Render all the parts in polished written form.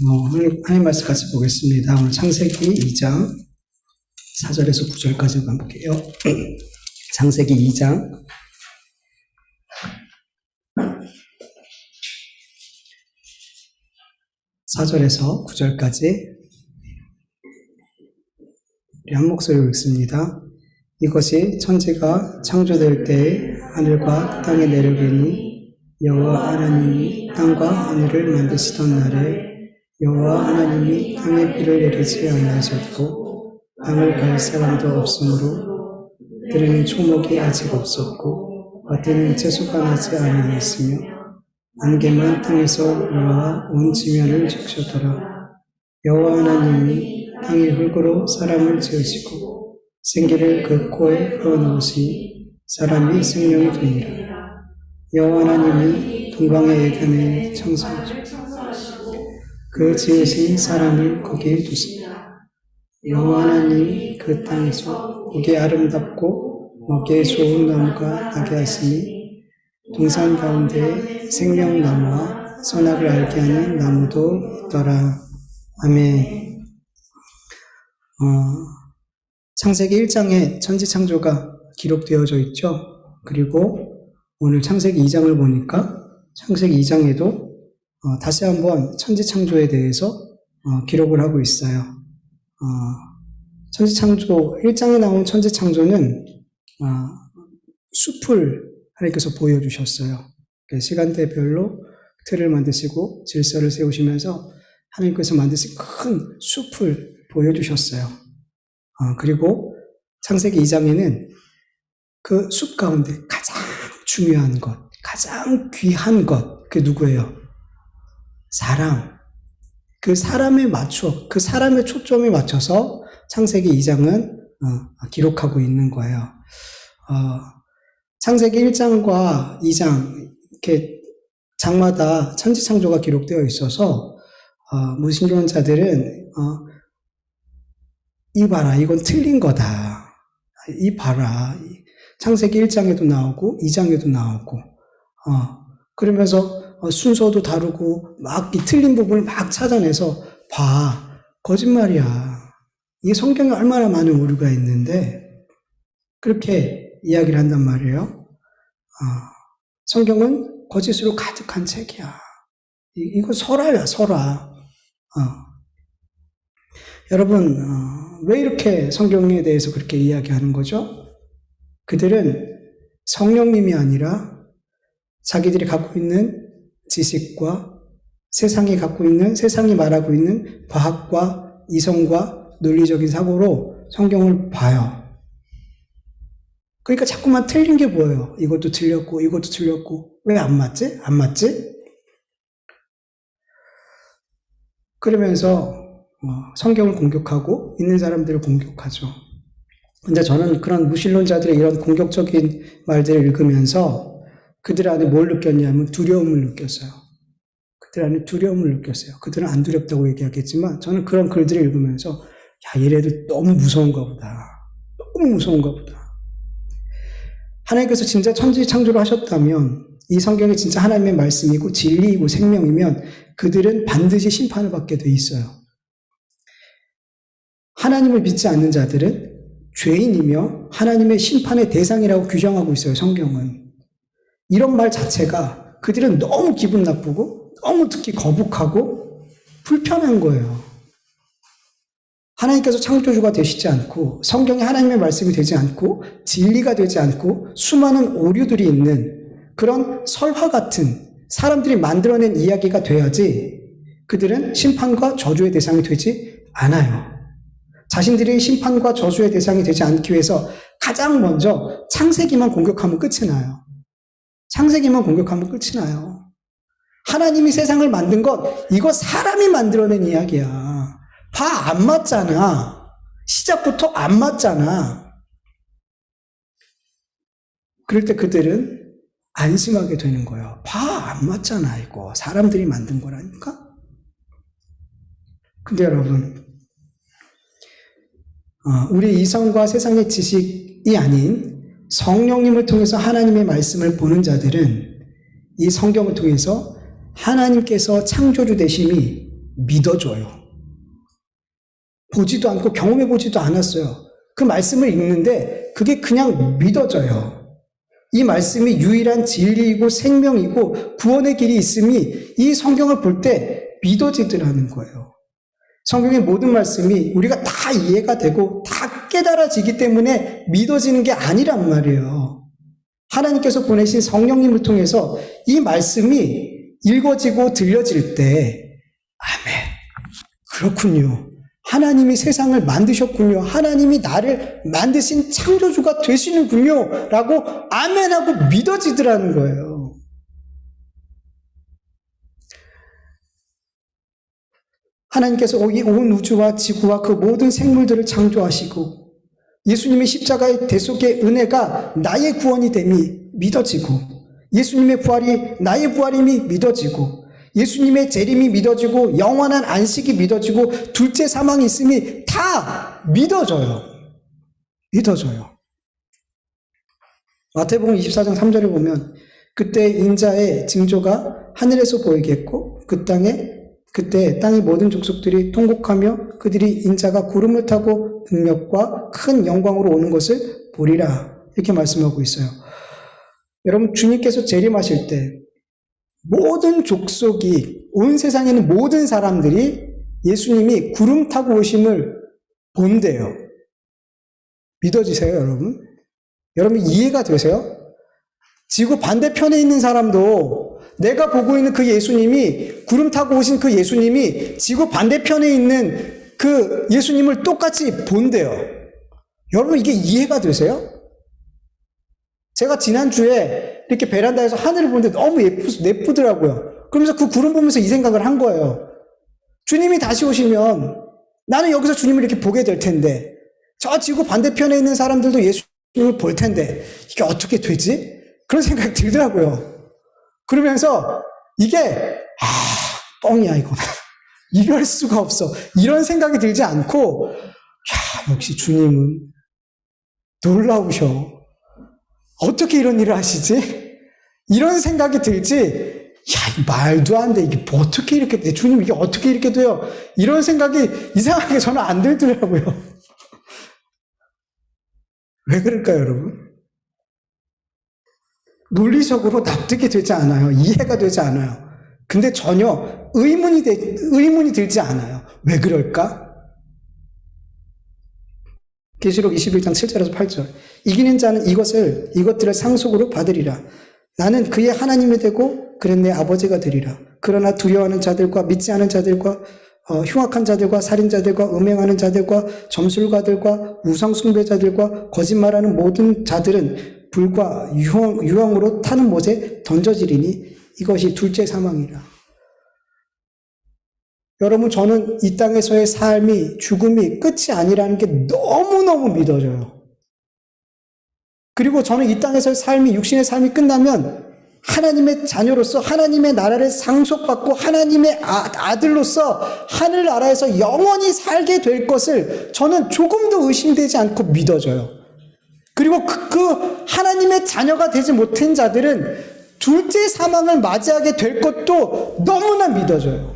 오늘 하나님 말씀 같이 보겠습니다. 오늘 창세기 2장 4절에서 9절까지 볼게요. 창세기 2장 4절에서 9절까지 우리 한 목소리로 읽습니다. 이것이 천지가 창조될 때에 하늘과 땅에 내려오니 여호와 하나님이 땅과 하늘을 만드시던 날에 여호와 하나님이 땅에 비를 내리지 아니하셨고 땅을 갈 사람도 없으므로 그들에는 초목이 아직 없었고 밭에는 채소가 나지 아니하였으며 안개만 땅에서 올라와 온 지면을 적셨더라. 여호와 하나님이 땅의 흙으로 사람을 지으시고 생기를 그 코에 불어넣으시니 사람이 생명이 되니라. 여호와 하나님이 동방의 에덴에 창조하시고 그 지으신 사람을 거기에 두시니라. 여호와 하나님이 그 땅에서 보기 아름답고 먹기에 좋은 나무가 나게 하시니 동산 가운데에 생명나무와 선악을 알게 하는 나무도 있더라. 아멘. 창세기 1장에 천지창조가 기록되어져 있죠. 그리고 오늘 창세기 2장을 보니까 창세기 2장에도 다시 한번 천지창조에 대해서 기록을 하고 있어요. 천지창조 1장에 나온 천지창조는 숲을 하나님께서 보여주셨어요. 시간대별로 틀을 만드시고 질서를 세우시면서 하나님께서 만드신 큰 숲을 보여주셨어요. 그리고 창세기 2장에는 그 숲 가운데 가장 중요한 것, 가장 귀한 것, 그게 누구예요? 사람. 그 사람에 맞춰, 그 사람의 초점에 맞춰서 창세기 2장은 기록하고 있는 거예요. 창세기 1장과 2장, 이렇게 장마다 천지창조가 기록되어 있어서 무신론자들은 이 봐라, 이건 틀린 거다. 이 봐라. 창세기 1장에도 나오고 2장에도 나오고 그러면서 순서도 다르고 막 이 틀린 부분을 막 찾아내서 봐. 거짓말이야. 이 성경에 얼마나 많은 오류가 있는데 그렇게 이야기를 한단 말이에요. 성경은 거짓으로 가득한 책이야. 이거 설화야, 설화. 여러분, 왜 이렇게 성경에 대해서 그렇게 이야기하는 거죠? 그들은 성령님이 아니라 자기들이 갖고 있는 지식과 세상이 말하고 있는 과학과 이성과 논리적인 사고로 성경을 봐요. 그러니까 자꾸만 틀린 게 보여요. 이것도 틀렸고 이것도 틀렸고 왜 안 맞지? 안 맞지? 그러면서 성경을 공격하고 있는 사람들을 공격하죠. 근데 저는 그런 무신론자들의 이런 공격적인 말들을 읽으면서 그들 안에 뭘 느꼈냐면 두려움을 느꼈어요. 그들 안에 두려움을 느꼈어요. 그들은 안 두렵다고 얘기하겠지만 저는 그런 글들을 읽으면서 야, 얘네들 너무 무서운가 보다. 너무 무서운가 보다. 하나님께서 진짜 천지창조를 하셨다면 이 성경이 진짜 하나님의 말씀이고 진리이고 생명이면 그들은 반드시 심판을 받게 돼 있어요. 하나님을 믿지 않는 자들은 죄인이며 하나님의 심판의 대상이라고 규정하고 있어요. 성경은. 이런 말 자체가 그들은 너무 기분 나쁘고 너무 듣기 거북하고 불편한 거예요. 하나님께서 창조주가 되시지 않고 성경이 하나님의 말씀이 되지 않고 진리가 되지 않고 수많은 오류들이 있는 그런 설화 같은 사람들이 만들어낸 이야기가 돼야지 그들은 심판과 저주의 대상이 되지 않아요. 자신들이 심판과 저주의 대상이 되지 않기 위해서 가장 먼저 창세기만 공격하면 끝이 나요. 창세기만 공격하면 끝이 나요. 하나님이 세상을 만든 것, 이거 사람이 만들어낸 이야기야. 봐, 안 맞잖아. 시작부터 안 맞잖아. 그럴 때 그들은 안심하게 되는 거예요. 봐, 안 맞잖아, 이거. 사람들이 만든 거라니까? 근데 여러분, 우리 이성과 세상의 지식이 아닌 성령님을 통해서 하나님의 말씀을 보는 자들은 이 성경을 통해서 하나님께서 창조주 되심이 믿어줘요. 보지도 않고 경험해보지도 않았어요. 그 말씀을 읽는데 그게 그냥 믿어져요. 이 말씀이 유일한 진리이고 생명이고 구원의 길이 있음이 이 성경을 볼 때 믿어지더라는 거예요. 성경의 모든 말씀이 우리가 다 이해가 되고 다 깨달아지기 때문에 믿어지는 게 아니란 말이에요. 하나님께서 보내신 성령님을 통해서 이 말씀이 읽어지고 들려질 때 아멘, 그렇군요. 하나님이 세상을 만드셨군요. 하나님이 나를 만드신 창조주가 되시는군요. 라고 아멘하고 믿어지더라는 거예요. 하나님께서 온 우주와 지구와 그 모든 생물들을 창조하시고 예수님의 십자가의 대속의 은혜가 나의 구원이 됨이 믿어지고 예수님의 부활이 나의 부활임이 믿어지고 예수님의 재림이 믿어지고 영원한 안식이 믿어지고 둘째 사망이 있음이 다 믿어져요. 믿어져요. 마태복음 24장 3절을 보면 그때 인자의 징조가 하늘에서 보이겠고 그때 땅의 모든 족속들이 통곡하며 그들이 인자가 구름을 타고 능력과 큰 영광으로 오는 것을 보리라. 이렇게 말씀하고 있어요. 여러분, 주님께서 재림하실 때 모든 족속이, 온 세상에 있는 모든 사람들이 예수님이 구름 타고 오심을 본대요. 믿어지세요, 여러분? 여러분 이해가 되세요? 지구 반대편에 있는 사람도 내가 보고 있는 그 예수님이, 구름 타고 오신 그 예수님이 지구 반대편에 있는 그 예수님을 똑같이 본대요. 여러분 이게 이해가 되세요? 제가 지난주에 이렇게 베란다에서 하늘을 보는데 너무 예쁘더라고요. 그러면서 그 구름 보면서 이 생각을 한 거예요. 주님이 다시 오시면 나는 여기서 주님을 이렇게 보게 될 텐데 저 지구 반대편에 있는 사람들도 예수님을 볼 텐데 이게 어떻게 되지? 그런 생각이 들더라고요. 그러면서 이게 뻥이야 이거. 이럴 수가 없어. 이런 생각이 들지 않고 역시 주님은 놀라우셔. 어떻게 이런 일을 하시지? 이런 생각이 들지, 말도 안 돼. 이게 뭐 어떻게 이렇게 돼? 주님, 이게 어떻게 이렇게 돼요? 이런 생각이 이상하게 저는 안 들더라고요. 왜 그럴까요, 여러분? 논리적으로 납득이 되지 않아요. 이해가 되지 않아요. 근데 전혀 의문이 들지 않아요. 왜 그럴까? 계시록 21장 7절에서 8절. 이기는 자는 이것들을 상속으로 받으리라. 나는 그의 하나님이 되고 그는 내 아버지가 되리라. 그러나 두려워하는 자들과 믿지 않은 자들과 흉악한 자들과 살인자들과 음행하는 자들과 점술가들과 우상숭배자들과 거짓말하는 모든 자들은 불과 유황으로 타는 못에 던져지리니 이것이 둘째 사망이라. 여러분, 저는 이 땅에서의 삶이, 죽음이 끝이 아니라는 게 너무너무 믿어져요. 그리고 저는 이 땅에서의 삶이, 육신의 삶이 끝나면 하나님의 자녀로서 하나님의 나라를 상속받고 하나님의 아들로서 하늘나라에서 영원히 살게 될 것을 저는 조금도 의심되지 않고 믿어져요. 그리고 그 하나님의 자녀가 되지 못한 자들은 둘째 사망을 맞이하게 될 것도 너무나 믿어져요.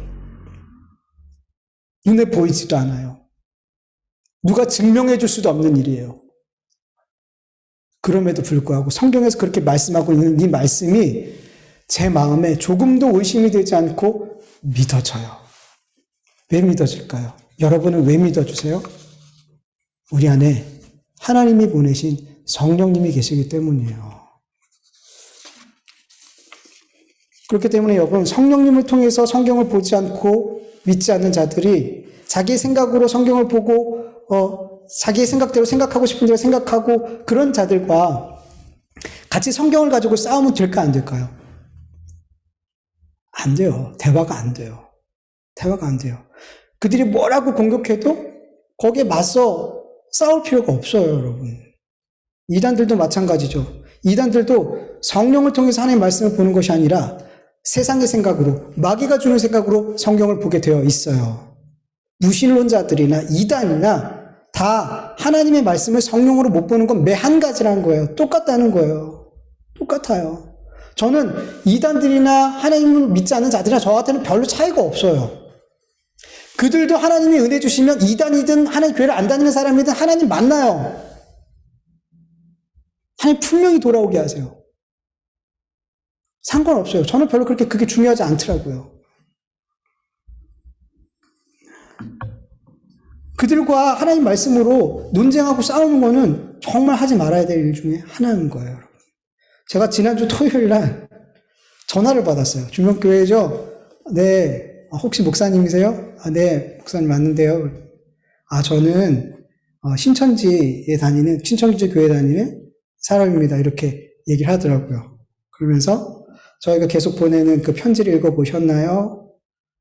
눈에 보이지도 않아요. 누가 증명해 줄 수도 없는 일이에요. 그럼에도 불구하고 성경에서 그렇게 말씀하고 있는 이 말씀이 제 마음에 조금도 의심이 되지 않고 믿어져요. 왜 믿어질까요? 여러분은 왜 믿어주세요? 우리 안에 하나님이 보내신 성령님이 계시기 때문이에요. 그렇기 때문에 여러분, 성령님을 통해서 성경을 보지 않고 믿지 않는 자들이 자기 생각으로 성경을 보고 자기의 생각대로 생각하고 싶은 대로 생각하고 그런 자들과 같이 성경을 가지고 싸우면 될까 안 될까요? 안 돼요. 대화가 안 돼요. 대화가 안 돼요. 그들이 뭐라고 공격해도 거기에 맞서 싸울 필요가 없어요, 여러분. 이단들도 마찬가지죠. 이단들도 성령을 통해서 하나님의 말씀을 보는 것이 아니라 세상의 생각으로, 마귀가 주는 생각으로 성경을 보게 되어 있어요. 무신론자들이나 이단이나 다 하나님의 말씀을 성령으로 못 보는 건 매 한 가지라는 거예요. 똑같다는 거예요. 똑같아요. 저는 이단들이나 하나님을 믿지 않는 자들이나 저한테는 별로 차이가 없어요. 그들도 하나님이 은혜 주시면 이단이든 하나님 교회를 안 다니는 사람이든 하나님 만나요. 하나님 분명히 돌아오게 하세요. 상관없어요. 저는 별로 그렇게 그게 중요하지 않더라고요. 그들과 하나님 말씀으로 논쟁하고 싸우는 거는 정말 하지 말아야 될 일 중에 하나인 거예요, 여러분. 제가 지난주 토요일 날 전화를 받았어요. 주변교회죠? 네. 혹시 목사님이세요? 네. 목사님 맞는데요. 저는 신천지 교회 다니는 사람입니다. 이렇게 얘기를 하더라고요. 그러면서 저희가 계속 보내는 그 편지를 읽어보셨나요?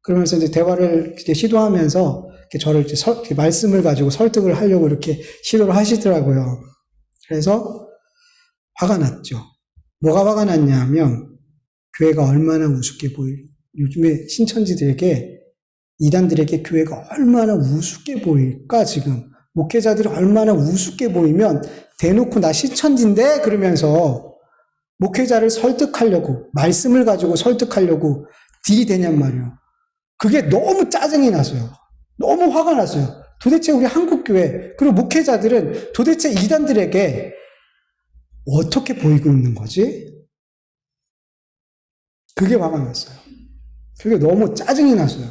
그러면서 이제 대화를 이렇게 시도하면서 저를 이렇게 말씀을 가지고 설득을 하려고 이렇게 시도를 하시더라고요. 그래서 화가 났죠. 뭐가 화가 났냐면 교회가 얼마나 우습게 요즘에 신천지들에게 이단들에게 교회가 얼마나 우습게 보일까 지금. 목회자들이 얼마나 우습게 보이면 대놓고 나 신천지인데 그러면서 목회자를 설득하려고 말씀을 가지고 설득하려고 딜이 되냔 말이에요. 그게 너무 짜증이 났어요. 너무 화가 났어요. 도대체 우리 한국교회 그리고 목회자들은 도대체 이단들에게 어떻게 보이고 있는 거지? 그게 화가 났어요. 그게 너무 짜증이 났어요.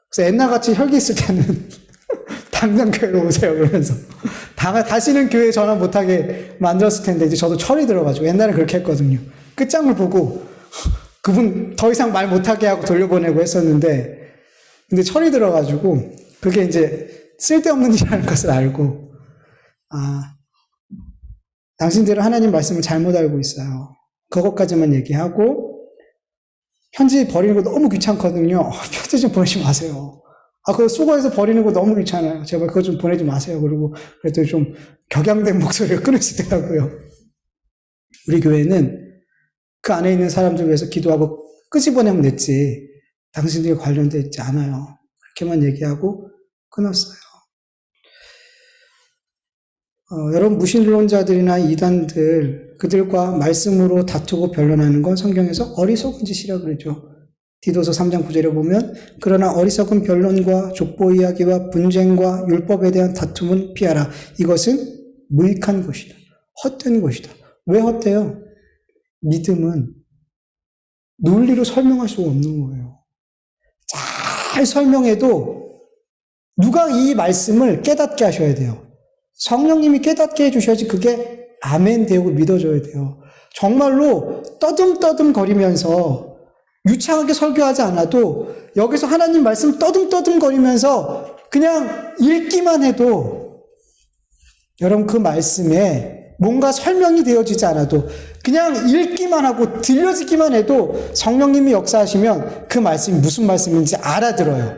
그래서 옛날같이 혈기 있을 때는 당장 교회로 오세요 그러면서 다시는 교회에 전화 못하게 만들었을 텐데 이제 저도 철이 들어가지고 옛날에 그렇게 했거든요. 끝장을 보고 그분 더 이상 말 못하게 하고 돌려보내고 했었는데 근데 철이 들어가지고 그게 이제 쓸데없는 일이라는 것을 알고 당신들은 하나님 말씀을 잘못 알고 있어요. 그것까지만 얘기하고 편지 버리는 거 너무 귀찮거든요. 편지 좀 보내지 마세요. 그거 수거해서 버리는 거 너무 귀찮아요. 제발 그거 좀 보내지 마세요. 그리고 그랬더니 좀 격양된 목소리가 끊으시더라고요. 우리 교회는 그 안에 있는 사람들 위해서 기도하고 끄집어내면 됐지 당신들이 관련되어 있지 않아요. 그렇게만 얘기하고 끊었어요. 여러분 무신론자들이나 이단들 그들과 말씀으로 다투고 변론하는 건 성경에서 어리석은 짓이라 그러죠. 디도서 3장 9절에 보면 그러나 어리석은 변론과 족보 이야기와 분쟁과 율법에 대한 다툼은 피하라. 이것은 무익한 것이다. 헛된 것이다. 왜 헛돼요? 믿음은 논리로 설명할 수가 없는 거예요. 잘 설명해도 누가 이 말씀을 깨닫게 하셔야 돼요. 성령님이 깨닫게 해주셔야지 그게 아멘 되고 믿어져야 돼요. 정말로 떠듬떠듬 거리면서 유창하게 설교하지 않아도 여기서 하나님 말씀 떠듬떠듬 거리면서 그냥 읽기만 해도 여러분 그 말씀에 뭔가 설명이 되어지지 않아도 그냥 읽기만 하고 들려지기만 해도 성령님이 역사하시면 그 말씀이 무슨 말씀인지 알아들어요.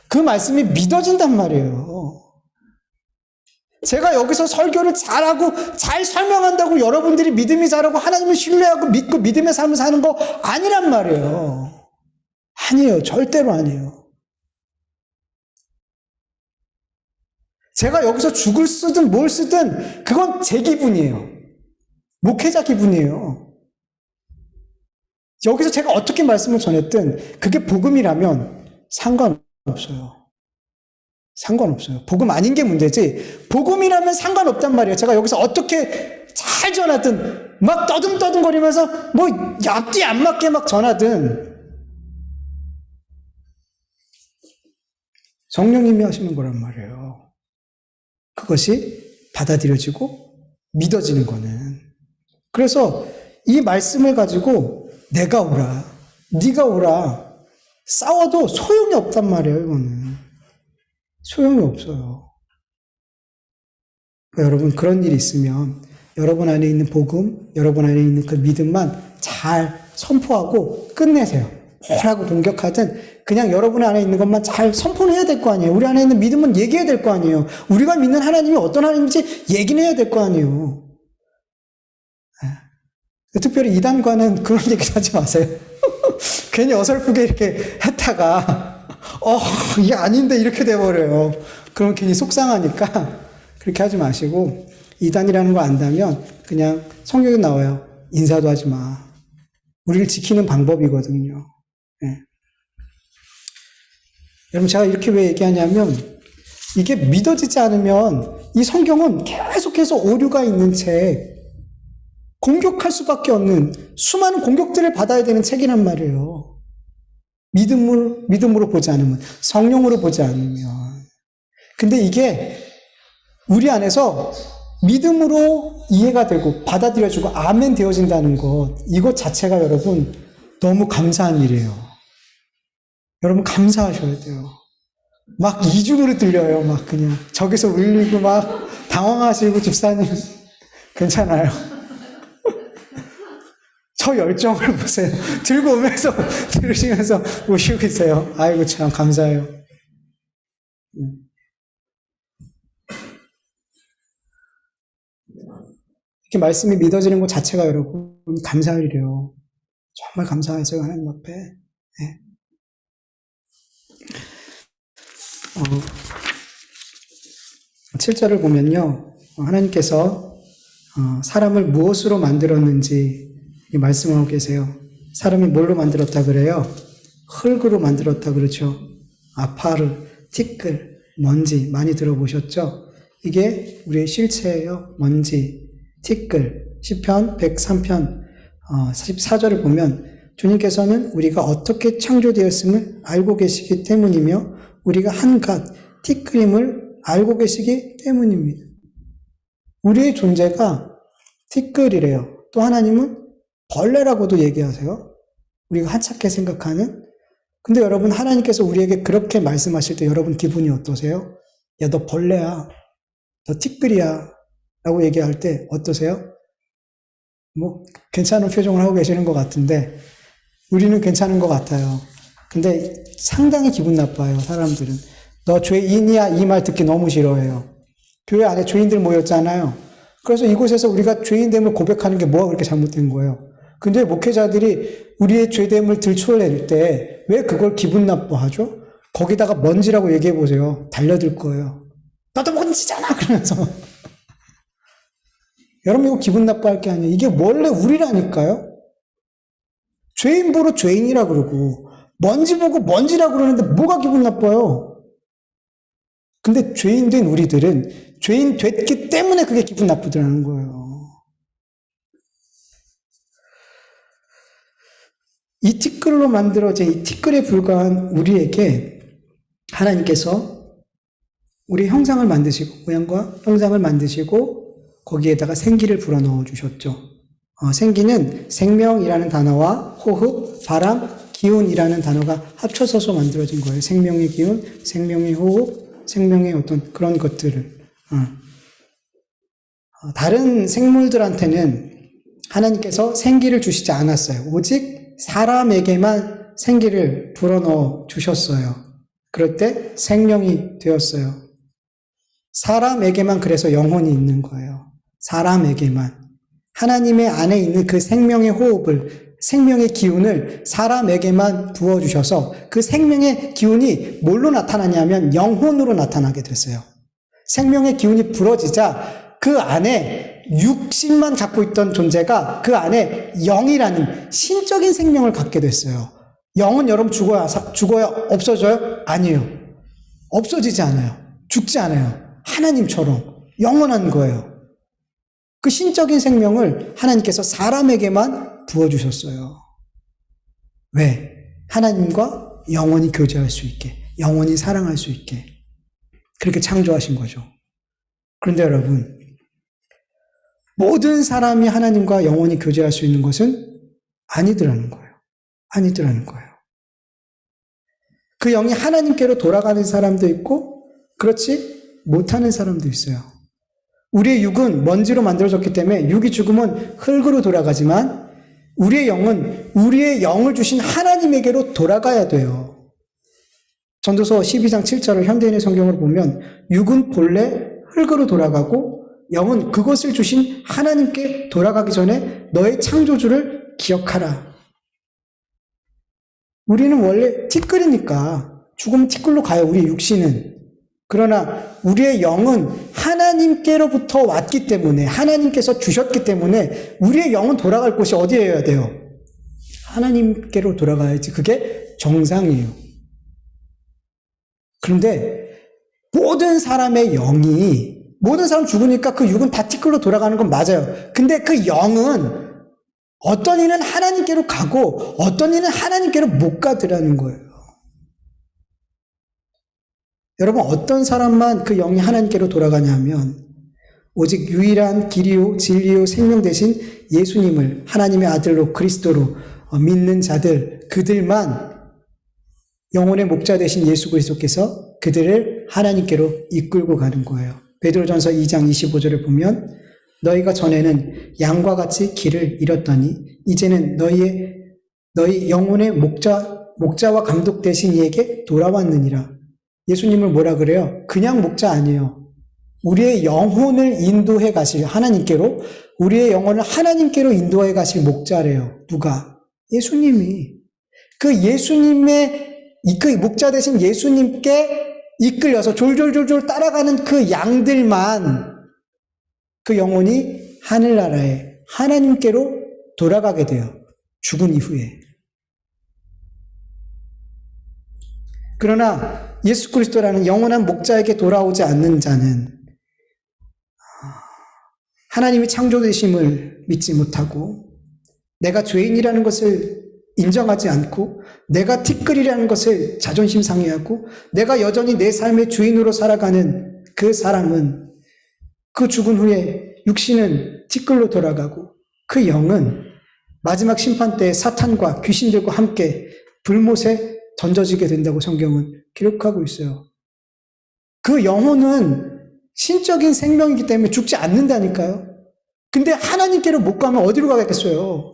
그 말씀이 믿어진단 말이에요. 제가 여기서 설교를 잘하고 잘 설명한다고 여러분들이 믿음이 자라고 하나님을 신뢰하고 믿고 믿음의 삶을 사는 거 아니란 말이에요. 아니에요. 절대로 아니에요. 제가 여기서 죽을 쓰든 뭘 쓰든 그건 제 기분이에요. 목회자 기분이에요. 여기서 제가 어떻게 말씀을 전했든 그게 복음이라면 상관없어요. 상관없어요. 복음 아닌 게 문제지 복음이라면 상관없단 말이에요. 제가 여기서 어떻게 잘 전하든 막 떠듬떠듬거리면서 뭐 앞뒤 안 맞게 막 전하든 성령님이 하시는 거란 말이에요. 그것이 받아들여지고 믿어지는 거는. 그래서 이 말씀을 가지고 내가 오라, 네가 오라 싸워도 소용이 없단 말이에요. 이거는 소용이 없어요. 그러니까 여러분 그런 일이 있으면 여러분 안에 있는 복음, 여러분 안에 있는 그 믿음만 잘 선포하고 끝내세요. 뭐라고 공격하든 그냥 여러분 안에 있는 것만 잘 선포는 해야 될 거 아니에요. 우리 안에 있는 믿음은 얘기해야 될 거 아니에요. 우리가 믿는 하나님이 어떤 하나님인지 얘기는 해야 될 거 아니에요. 특별히 이단과는 그런 얘기 하지 마세요. 괜히 어설프게 이렇게 했다가 이게 아닌데 이렇게 돼버려요. 그럼 괜히 속상하니까 그렇게 하지 마시고 이단이라는 거 안다면 그냥 성경에 나와요. 인사도 하지 마. 우리를 지키는 방법이거든요. 네. 여러분, 제가 이렇게 왜 얘기하냐면, 이게 믿어지지 않으면 이 성경은 계속해서 오류가 있는 책, 공격할 수밖에 없는 수많은 공격들을 받아야 되는 책이란 말이에요. 믿음으로 보지 않으면, 성령으로 보지 않으면. 근데 이게 우리 안에서 믿음으로 이해가 되고 받아들여지고 아멘 되어진다는 것, 이것 자체가 여러분 너무 감사한 일이에요. 여러분 감사하셔야 돼요. 막 이중으로 들려요. 막 그냥 저기서 울리고 막 당황하시고 집사님 괜찮아요. 저 열정을 보세요. 들고 오면서 들으시면서 오시고 있어요. 아이고 참 감사해요. 이렇게 말씀이 믿어지는 것 자체가 여러분 감사할 일이에요. 정말 감사하세요 하나님 앞에. 네. 7절을 보면요, 하나님께서 사람을 무엇으로 만들었는지 말씀하고 계세요. 사람이 뭘로 만들었다 그래요? 흙으로 만들었다 그러죠. 아파르, 티끌, 먼지 많이 들어보셨죠? 이게 우리의 실체예요. 먼지, 티끌. 시편 103편 14절을 보면 주님께서는 우리가 어떻게 창조되었음을 알고 계시기 때문이며 우리가 한갓 티끌임을 알고 계시기 때문입니다. 우리의 존재가 티끌이래요. 또 하나님은 벌레라고도 얘기하세요. 우리가 하찮게 생각하는. 근데 여러분, 하나님께서 우리에게 그렇게 말씀하실 때 여러분 기분이 어떠세요? 야, 너 벌레야. 너 티끌이야. 라고 얘기할 때 어떠세요? 뭐 괜찮은 표정을 하고 계시는 것 같은데 우리는 괜찮은 것 같아요. 근데 상당히 기분 나빠요. 사람들은. 너 죄인이야 이 말 듣기 너무 싫어해요. 교회 안에 죄인들 모였잖아요. 그래서 이곳에서 우리가 죄인됨을 고백하는 게 뭐가 그렇게 잘못된 거예요. 근데 목회자들이 우리의 죄됨을 들춰낼 때 왜 그걸 기분 나빠하죠? 거기다가 먼지라고 얘기해 보세요. 달려들 거예요. 나도 먼지잖아 그러면서. 여러분 이거 기분 나빠할 게 아니에요. 이게 원래 우리라니까요. 죄인 보러 죄인이라 그러고 먼지 보고 먼지라 그러는데 뭐가 기분 나빠요? 근데 죄인 된 우리들은 죄인 됐기 때문에 그게 기분 나쁘더라는 거예요. 이 티끌로 만들어진 이 티끌에 불과한 우리에게 하나님께서 우리 형상을 만드시고 모양과 형상을 만드시고 거기에다가 생기를 불어넣어 주셨죠. 생기는 생명이라는 단어와 호흡, 바람, 기운이라는 단어가 합쳐져서 만들어진 거예요. 생명의 기운, 생명의 호흡, 생명의 어떤 그런 것들을. 다른 생물들한테는 하나님께서 생기를 주시지 않았어요. 오직 사람에게만 생기를 불어넣어 주셨어요. 그럴 때 생명이 되었어요. 사람에게만 그래서 영혼이 있는 거예요. 사람에게만. 하나님의 안에 있는 그 생명의 호흡을, 생명의 기운을 사람에게만 부어주셔서 그 생명의 기운이 뭘로 나타나냐면 영혼으로 나타나게 됐어요. 생명의 기운이 불어지자 그 안에 육신만 갖고 있던 존재가 그 안에 영이라는 신적인 생명을 갖게 됐어요. 영은 여러분 죽어야 없어져요? 아니에요. 없어지지 않아요. 죽지 않아요. 하나님처럼 영원한 거예요. 그 신적인 생명을 하나님께서 사람에게만 부어주셨어요. 왜? 하나님과 영원히 교제할 수 있게, 영원히 사랑할 수 있게 그렇게 창조하신 거죠. 그런데 여러분, 모든 사람이 하나님과 영원히 교제할 수 있는 것은 아니더라는 거예요. 아니더라는 거예요. 그 영이 하나님께로 돌아가는 사람도 있고 그렇지 못하는 사람도 있어요. 우리의 육은 먼지로 만들어졌기 때문에 육이 죽으면 흙으로 돌아가지만 우리의 영은 우리의 영을 주신 하나님에게로 돌아가야 돼요. 전도서 12장 7절을 현대인의 성경으로 보면 육은 본래 흙으로 돌아가고 영은 그것을 주신 하나님께 돌아가기 전에 너의 창조주를 기억하라. 우리는 원래 티끌이니까 죽으면 티끌로 가요. 우리 육신은. 그러나 우리의 영은 하나님께로부터 왔기 때문에 하나님께서 주셨기 때문에 우리의 영은 돌아갈 곳이 어디에야 돼요? 하나님께로 돌아가야지. 그게 정상이에요. 그런데 모든 사람의 영이, 모든 사람 죽으니까 그 육은 다 티끌로 돌아가는 건 맞아요. 근데 그 영은 어떤 이는 하나님께로 가고 어떤 이는 하나님께로 못 가더라는 거예요. 여러분, 어떤 사람만 그 영이 하나님께로 돌아가냐 하면 오직 유일한 길이요 진리요 생명 되신 예수님을 하나님의 아들로 그리스도로 믿는 자들, 그들만 영혼의 목자 되신 예수 그리스도께서 그들을 하나님께로 이끌고 가는 거예요. 베드로전서 2장 25절에 보면 너희가 전에는 양과 같이 길을 잃었더니 이제는 너희 영혼의 목자와 감독 되신 이에게 돌아왔느니라. 예수님을 뭐라 그래요? 그냥 목자 아니에요. 우리의 영혼을 인도해 가실 하나님께로, 우리의 영혼을 하나님께로 인도해 가실 목자래요. 누가? 예수님이. 그 예수님의 그 목자 되신 예수님께 이끌려서 졸졸졸졸 따라가는 그 양들만 그 영혼이 하늘나라에 하나님께로 돌아가게 돼요. 죽은 이후에. 그러나 예수 그리스도라는 영원한 목자에게 돌아오지 않는 자는 하나님이 창조되심을 믿지 못하고 내가 죄인이라는 것을 인정하지 않고 내가 티끌이라는 것을 자존심 상해하고 내가 여전히 내 삶의 주인으로 살아가는 그 사람은 그 죽은 후에 육신은 티끌로 돌아가고 그 영은 마지막 심판 때 사탄과 귀신들과 함께 불못에 던져지게 된다고 성경은 기록하고 있어요. 그 영혼은 신적인 생명이기 때문에 죽지 않는다니까요. 근데 하나님께로 못 가면 어디로 가겠어요?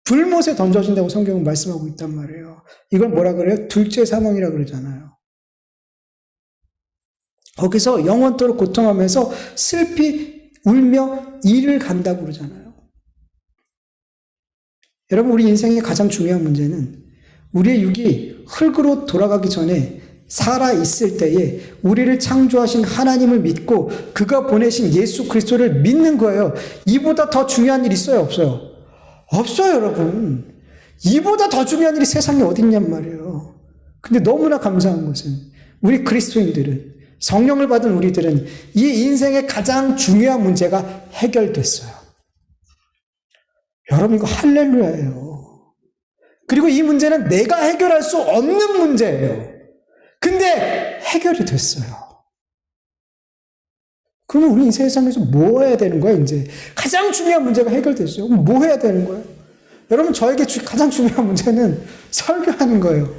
불못에 던져진다고 성경은 말씀하고 있단 말이에요. 이걸 뭐라 그래요? 둘째 사망이라 그러잖아요. 거기서 영원토록 고통하면서 슬피 울며 이를 간다고 그러잖아요. 여러분, 우리 인생의 가장 중요한 문제는 우리의 육이 흙으로 돌아가기 전에 살아있을 때에 우리를 창조하신 하나님을 믿고 그가 보내신 예수 그리스도를 믿는 거예요. 이보다 더 중요한 일 있어요? 없어요? 없어요, 여러분. 이보다 더 중요한 일이 세상에 어디 있냔 말이에요. 근데 너무나 감사한 것은 우리 그리스도인들은, 성령을 받은 우리들은 이 인생의 가장 중요한 문제가 해결됐어요. 여러분, 이거 할렐루야예요. 그리고 이 문제는 내가 해결할 수 없는 문제예요. 근데 해결이 됐어요. 그러면 우리 세상에서 뭐 해야 되는 거야, 이제? 가장 중요한 문제가 해결됐어요. 그럼 뭐 해야 되는 거예요? 여러분, 저에게 가장 중요한 문제는 설교하는 거예요.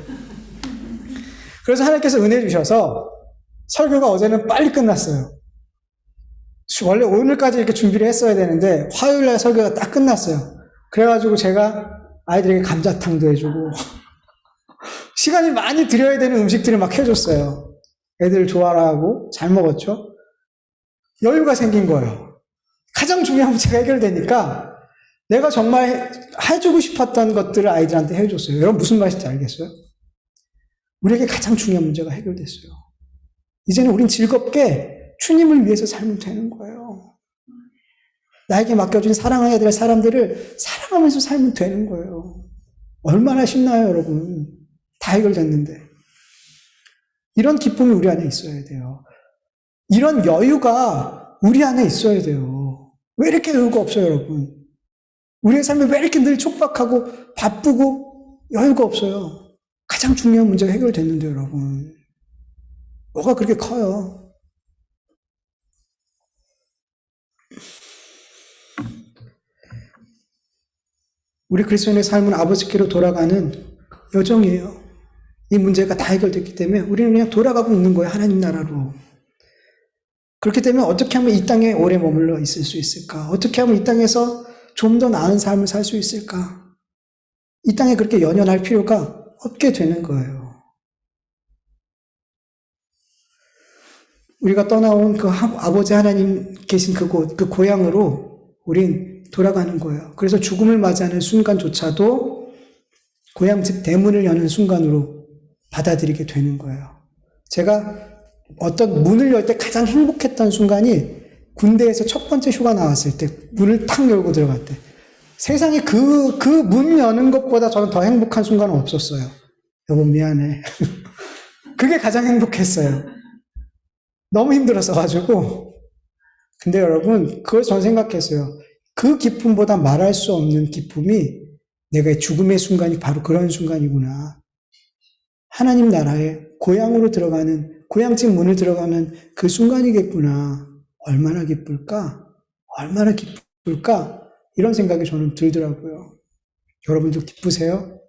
그래서 하나님께서 은혜 주셔서 설교가 어제는 빨리 끝났어요. 원래 오늘까지 이렇게 준비를 했어야 되는데 화요일 날 설교가 딱 끝났어요. 그래가지고 제가 아이들에게 감자탕도 해주고 시간이 많이 들여야 되는 음식들을 막 해줬어요. 애들 좋아라 하고 잘 먹었죠. 여유가 생긴 거예요. 가장 중요한 문제가 해결되니까 내가 정말 해주고 싶었던 것들을 아이들한테 해줬어요. 여러분, 무슨 말인지 알겠어요? 우리에게 가장 중요한 문제가 해결됐어요. 이제는 우린 즐겁게 주님을 위해서 살면 되는 거예요. 나에게 맡겨준 사랑해야 될 사람들을 사랑하면서 살면 되는 거예요. 얼마나 신나요, 여러분. 다 해결됐는데. 이런 기쁨이 우리 안에 있어야 돼요. 이런 여유가 우리 안에 있어야 돼요. 왜 이렇게 여유가 없어요, 여러분? 우리의 삶이 왜 이렇게 늘 촉박하고 바쁘고 여유가 없어요? 가장 중요한 문제가 해결됐는데, 여러분. 뭐가 그렇게 커요? 우리 그리스도인의 삶은 아버지께로 돌아가는 여정이에요. 이 문제가 다 해결됐기 때문에 우리는 그냥 돌아가고 있는 거예요. 하나님 나라로. 그렇기 때문에 어떻게 하면 이 땅에 오래 머물러 있을 수 있을까? 어떻게 하면 이 땅에서 좀 더 나은 삶을 살 수 있을까? 이 땅에 그렇게 연연할 필요가 없게 되는 거예요. 우리가 떠나온 그 아버지 하나님 계신 그곳, 그 고향으로 우린 돌아가는 거예요. 그래서 죽음을 맞이하는 순간조차도 고향집 대문을 여는 순간으로 받아들이게 되는 거예요. 제가 어떤 문을 열 때 가장 행복했던 순간이 군대에서 첫 번째 휴가 나왔을 때 문을 탁 열고 들어갈 때 세상에 그 문 여는 것보다 저는 더 행복한 순간은 없었어요. 여보 미안해. 그게 가장 행복했어요. 너무 힘들었어가지고. 근데 여러분, 그걸 저는 생각했어요. 그 기쁨보다 말할 수 없는 기쁨이 내가 죽음의 순간이 바로 그런 순간이구나. 하나님 나라에 고향으로 들어가는, 고향집 문을 들어가는 그 순간이겠구나. 얼마나 기쁠까? 얼마나 기쁠까? 이런 생각이 저는 들더라고요. 여러분도 기쁘세요?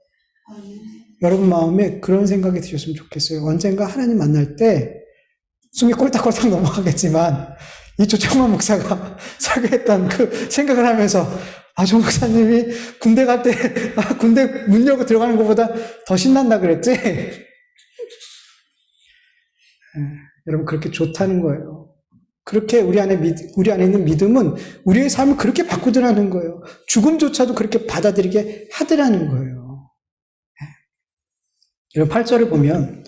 여러분 마음에 그런 생각이 드셨으면 좋겠어요. 언젠가 하나님 만날 때 숨이 꼴딱꼴딱 넘어가겠지만 이 조창만 목사가 설교했던 그 생각을 하면서 조 목사님이 군대 갈 때 군대 문 열고 들어가는 것보다 더 신난다 그랬지? 여러분 그렇게 좋다는 거예요. 그렇게 우리 안에 있는 믿음은 우리의 삶을 그렇게 바꾸더라는 거예요. 죽음조차도 그렇게 받아들이게 하더라는 거예요. 여러분 8절을 보면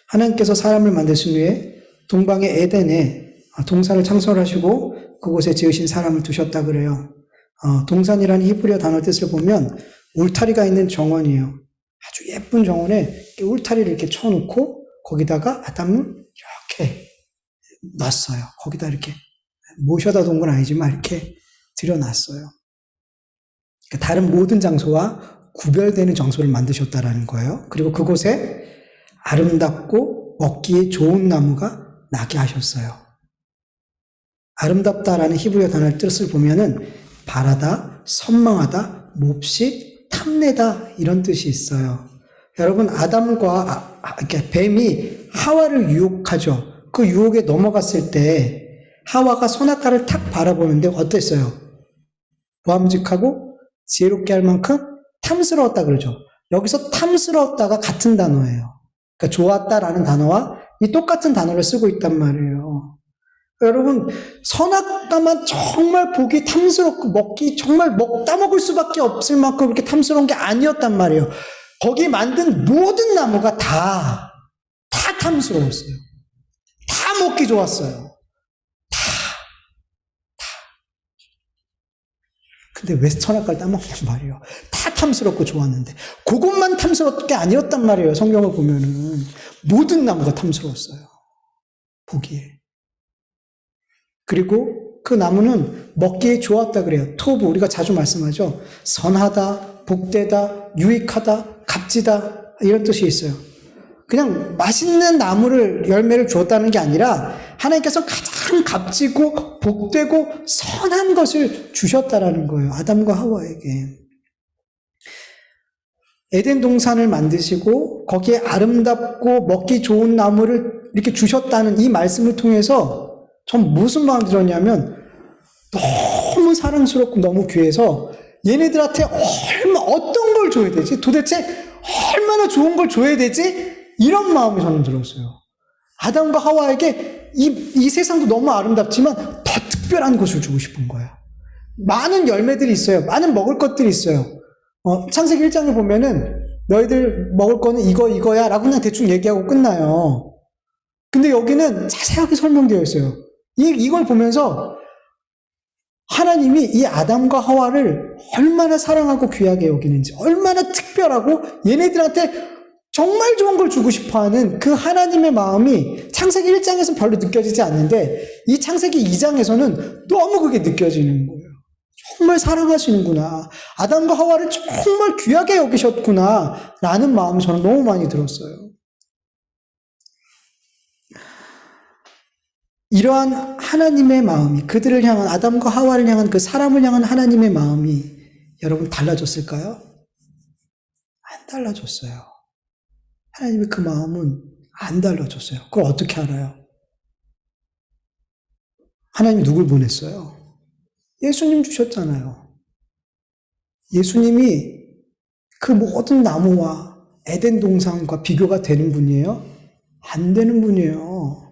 하나님께서 사람을 만드신 후에 동방의 에덴에 동산을 창설하시고 그곳에 지으신 사람을 두셨다 그래요. 동산이라는 히브리어 단어 뜻을 보면 울타리가 있는 정원이에요. 아주 예쁜 정원에 울타리를 이렇게 쳐놓고 거기다가 아담을 이렇게 놨어요. 거기다 이렇게 모셔다 둔 건 아니지만 이렇게 들여놨어요. 그러니까 다른 모든 장소와 구별되는 장소를 만드셨다라는 거예요. 그리고 그곳에 아름답고 먹기에 좋은 나무가 나게 하셨어요. 아름답다라는 히브리어 단어의 뜻을 보면은 바라다, 선망하다, 몹시 탐내다 이런 뜻이 있어요. 여러분 아담과 이렇게 뱀이 하와를 유혹하죠. 그 유혹에 넘어갔을 때 하와가 선악과를 탁 바라보는데 어땠어요? 보암직하고 지혜롭게 할 만큼 탐스러웠다 그러죠. 여기서 탐스러웠다가 같은 단어예요. 그러니까 좋았다라는 단어와 이 똑같은 단어를 쓰고 있단 말이에요. 여러분 선악과만 정말 보기 탐스럽고 먹기 정말 먹다 먹을 수밖에 없을 만큼 그렇게 탐스러운 게 아니었단 말이에요. 거기 만든 모든 나무가 다 탐스러웠어요. 다 먹기 좋았어요. 근데 왜 선악과를 따먹냔 말이에요. 다 탐스럽고 좋았는데 그것만 탐스러운 게 아니었단 말이에요. 성경을 보면은 모든 나무가 탐스러웠어요. 보기에. 그리고 그 나무는 먹기에 좋았다 그래요. 토부 우리가 자주 말씀하죠. 선하다, 복되다, 유익하다, 값지다 이런 뜻이 있어요. 그냥 맛있는 나무를 열매를 주었다는 게 아니라 하나님께서 가장 값지고 복되고 선한 것을 주셨다라는 거예요. 아담과 하와에게. 에덴 동산을 만드시고 거기에 아름답고 먹기 좋은 나무를 이렇게 주셨다는 이 말씀을 통해서 전 무슨 마음이 들었냐면 너무 사랑스럽고 너무 귀해서 얘네들한테 어떤 걸 줘야 되지? 도대체 얼마나 좋은 걸 줘야 되지? 이런 마음이 저는 들었어요. 아담과 하와에게 이 세상도 너무 아름답지만 더 특별한 것을 주고 싶은 거예요. 많은 열매들이 있어요. 많은 먹을 것들이 있어요. 창세기 1장을 보면은 너희들 먹을 거는 이거야 라고 그냥 대충 얘기하고 끝나요. 근데 여기는 자세하게 설명되어 있어요. 이걸 보면서 하나님이 이 아담과 하와를 얼마나 사랑하고 귀하게 여기는지, 얼마나 특별하고 얘네들한테 정말 좋은 걸 주고 싶어하는 그 하나님의 마음이 창세기 1장에서는 별로 느껴지지 않는데 이 창세기 2장에서는 너무 그게 느껴지는 거예요. 정말 사랑하시는구나. 아담과 하와를 정말 귀하게 여기셨구나 라는 마음이 저는 너무 많이 들었어요. 이러한 하나님의 마음이 그들을 향한 아담과 하와를 향한 그 사람을 향한 하나님의 마음이 여러분 달라졌을까요? 안 달라졌어요. 하나님의 그 마음은 안 달라졌어요. 그걸 어떻게 알아요? 하나님이 누굴 보냈어요? 예수님 주셨잖아요. 예수님이 그 모든 나무와 에덴 동산과 비교가 되는 분이에요? 안 되는 분이에요.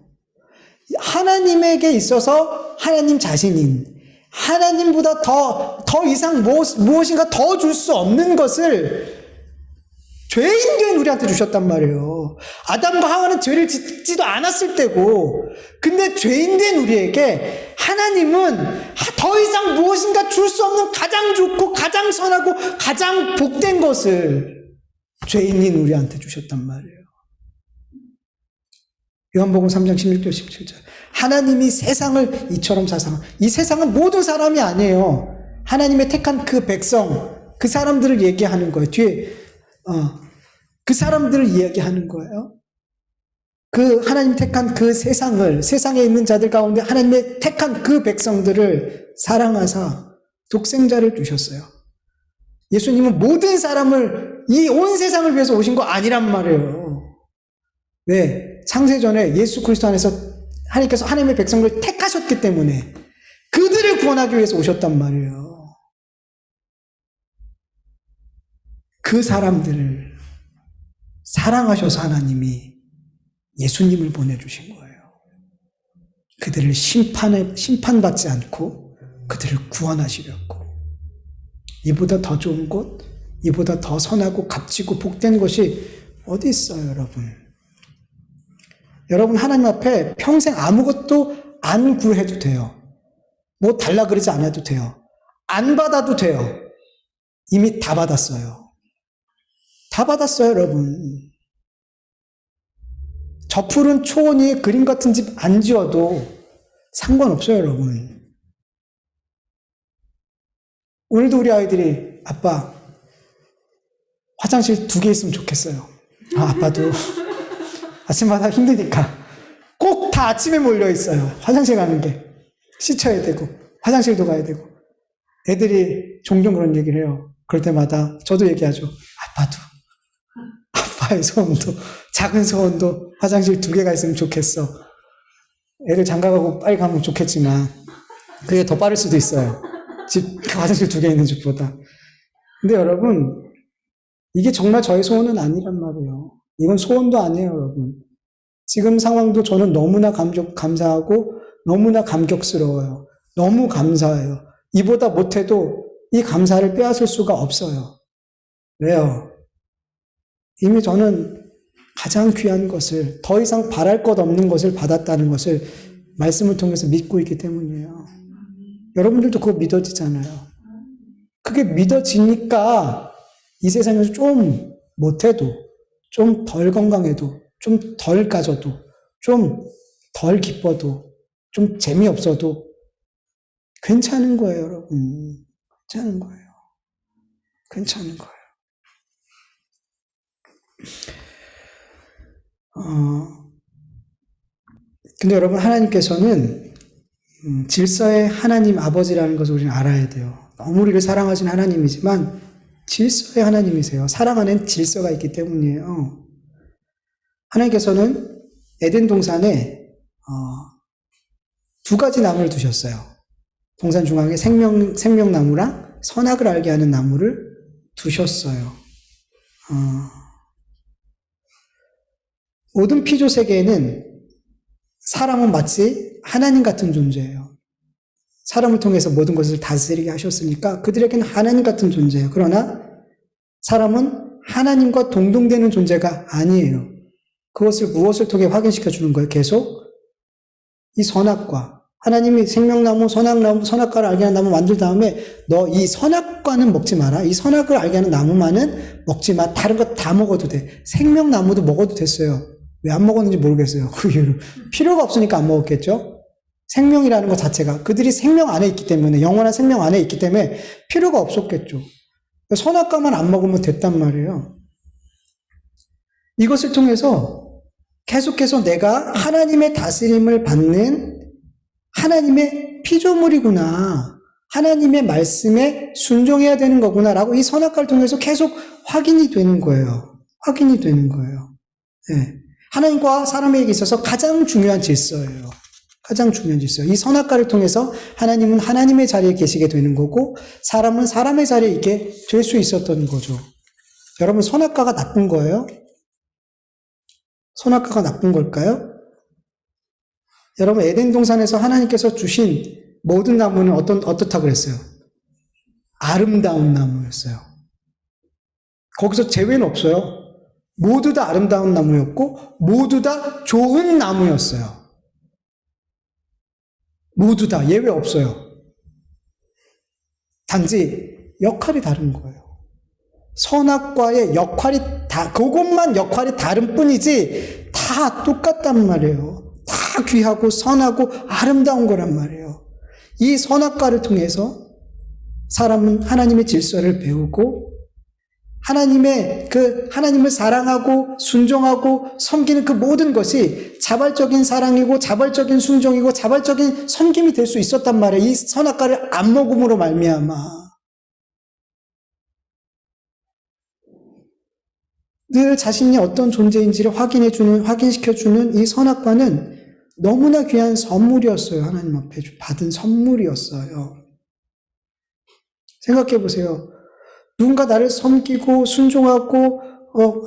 하나님에게 있어서 하나님 자신인 하나님보다 더 이상 무엇인가 더 줄 수 없는 것을 죄인 된 우리한테 주셨단 말이에요. 아담과 하와는 죄를 짓지도 않았을 때고 근데 죄인 된 우리에게 하나님은 더 이상 무엇인가 줄 수 없는 가장 좋고 가장 선하고 가장 복된 것을 죄인인 우리한테 주셨단 말이에요. 요한복음 3장 16절 17절. 하나님이 세상을 이처럼 사랑하고, 이 세상은 모든 사람이 아니에요. 하나님의 택한 그 백성, 그 사람들을 얘기하는 거예요. 뒤에 그 사람들을 이야기하는 거예요. 그 하나님 택한 그 세상을, 세상에 있는 자들 가운데 하나님의 택한 그 백성들을 사랑하사 독생자를 주셨어요. 예수님은 모든 사람을, 이 온 세상을 위해서 오신 거 아니란 말이에요. 네, 창세전에 예수 그리스도 안에서 하나님께서 하나님의 백성을 택하셨기 때문에 그들을 구원하기 위해서 오셨단 말이에요. 그 사람들을 사랑하셔서 하나님이 예수님을 보내주신 거예요. 그들을 심판받지 않고 그들을 구원하시려고. 이보다 더 좋은 곳, 이보다 더 선하고 값지고 복된 것이 어디 있어요, 여러분? 여러분, 하나님 앞에 평생 아무것도 안 구해도 돼요. 뭐 달라 그러지 않아도 돼요. 안 받아도 돼요. 이미 다 받았어요. 다 받았어요, 여러분. 저 푸른 초원 위에 그림 같은 집 안 지어도 상관없어요, 여러분. 오늘도 우리 아이들이 아빠 화장실 2개 있으면 좋겠어요. 아빠도 아침마다 힘드니까 꼭 다 아침에 몰려 있어요. 화장실 가는 게 씻어야 되고 화장실도 가야 되고. 애들이 종종 그런 얘기를 해요. 그럴 때마다 저도 얘기하죠. 아빠도, 아빠의 소원도, 작은 소원도 화장실 2개가 있으면 좋겠어. 애들 장가가고 빨리 가면 좋겠지만 그게 더 빠를 수도 있어요. 화장실 2개 있는 집보다. 근데 여러분, 이게 정말 저의 소원은 아니란 말이에요. 이건 소원도 아니에요, 여러분. 지금 상황도 저는 너무나 감사하고 너무나 감격스러워요. 너무 감사해요. 이보다 못해도 이 감사를 빼앗을 수가 없어요. 왜요? 이미 저는 가장 귀한 것을, 더 이상 바랄 것 없는 것을 받았다는 것을 말씀을 통해서 믿고 있기 때문이에요. 여러분들도 그거 믿어지잖아요. 그게 믿어지니까 이 세상에서 좀 못해도, 좀 덜 건강해도, 좀 덜 가져도, 좀 덜 기뻐도, 좀 재미없어도 괜찮은 거예요, 여러분. 괜찮은 거예요. 괜찮은 거예요. 근데 여러분, 하나님께서는 질서의 하나님 아버지라는 것을 우리는 알아야 돼요. 너무 우리를 사랑하신 하나님이지만 질서의 하나님이세요. 사랑 안엔 질서가 있기 때문이에요. 하나님께서는 에덴 동산에 2가지 나무를 두셨어요. 동산 중앙에 생명나무랑 선악을 알게 하는 나무를 두셨어요. 모든 피조 세계에는 사람은 마치 하나님 같은 존재예요. 사람을 통해서 모든 것을 다스리게 하셨으니까 그들에게는 하나님 같은 존재예요. 그러나 사람은 하나님과 동등되는 존재가 아니에요. 그것을 무엇을 통해 확인시켜 주는 거예요? 계속 이 선악과, 하나님이 생명나무, 선악나무, 선악과를 알게 하는 나무 만들 다음에 너 이 선악과는 먹지 마라. 이 선악을 알게 하는 나무만은 먹지 마. 다른 거 다 먹어도 돼. 생명나무도 먹어도 됐어요. 왜 안 먹었는지 모르겠어요. 그 이유를. 필요가 없으니까 안 먹었겠죠? 생명이라는 것 자체가 그들이 생명 안에 있기 때문에, 영원한 생명 안에 있기 때문에 필요가 없었겠죠. 선악과만 안 먹으면 됐단 말이에요. 이것을 통해서 계속해서 내가 하나님의 다스림을 받는 하나님의 피조물이구나, 하나님의 말씀에 순종해야 되는 거구나라고 이 선악과를 통해서 계속 확인이 되는 거예요. 확인이 되는 거예요. 네. 하나님과 사람에게 있어서 가장 중요한 질서예요. 가장 중요한 질서. 이 선악과를 통해서 하나님은 하나님의 자리에 계시게 되는 거고 사람은 사람의 자리에 있게 될 수 있었던 거죠. 여러분, 선악과가 나쁜 거예요? 선악과가 나쁜 걸까요? 여러분, 에덴 동산에서 하나님께서 주신 모든 나무는 어떻다고 그랬어요? 아름다운 나무였어요. 거기서 제외는 없어요. 모두 다 아름다운 나무였고 모두 다 좋은 나무였어요. 모두 다 예외 없어요. 단지 역할이 다른 거예요. 선악과의 역할이 그것만 역할이 다른 뿐이지 다 똑같단 말이에요. 다 귀하고 선하고 아름다운 거란 말이에요. 이 선악과를 통해서 사람은 하나님의 질서를 배우고 하나님을 사랑하고 순종하고 섬기는 그 모든 것이 자발적인 사랑이고 자발적인 순종이고 자발적인 섬김이 될 수 있었단 말이에요. 이 선악과를 안 먹음으로 말미암아. 늘 자신이 어떤 존재인지를 확인시켜주는 이 선악과는 너무나 귀한 선물이었어요. 하나님 앞에 받은 선물이었어요. 생각해 보세요. 누군가 나를 섬기고 순종하고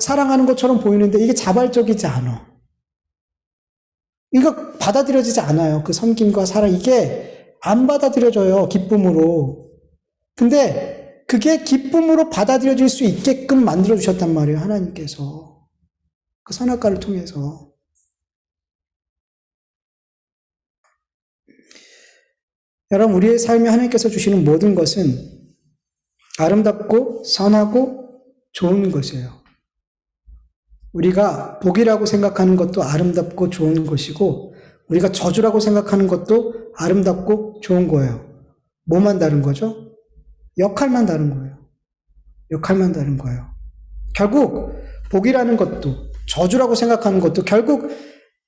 사랑하는 것처럼 보이는데 이게 자발적이지 않아. 이거 받아들여지지 않아요. 그 섬김과 사랑, 이게 안 받아들여져요. 기쁨으로. 근데 그게 기쁨으로 받아들여질 수 있게끔 만들어주셨단 말이에요. 하나님께서. 그 선악과를 통해서. 여러분, 우리의 삶에 하나님께서 주시는 모든 것은 아름답고 선하고 좋은 것이에요. 우리가 복이라고 생각하는 것도 아름답고 좋은 것이고 우리가 저주라고 생각하는 것도 아름답고 좋은 거예요. 뭐만 다른 거죠? 역할만 다른 거예요. 역할만 다른 거예요. 결국 복이라는 것도 저주라고 생각하는 것도 결국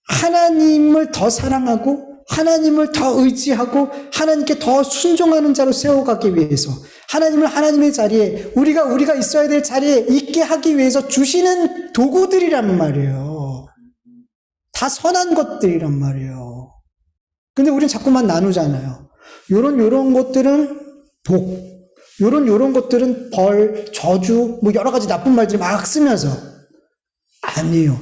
하나님을 더 사랑하고 하나님을 더 의지하고 하나님께 더 순종하는 자로 세워가기 위해서 하나님을 하나님의 자리에 우리가 있어야 될 자리에 있게 하기 위해서 주시는 도구들이란 말이에요. 다 선한 것들이란 말이에요. 근데 우리는 자꾸만 나누잖아요. 요런 것들은 복, 요런 것들은 벌, 저주, 뭐 여러 가지 나쁜 말들 막 쓰면서 아니에요.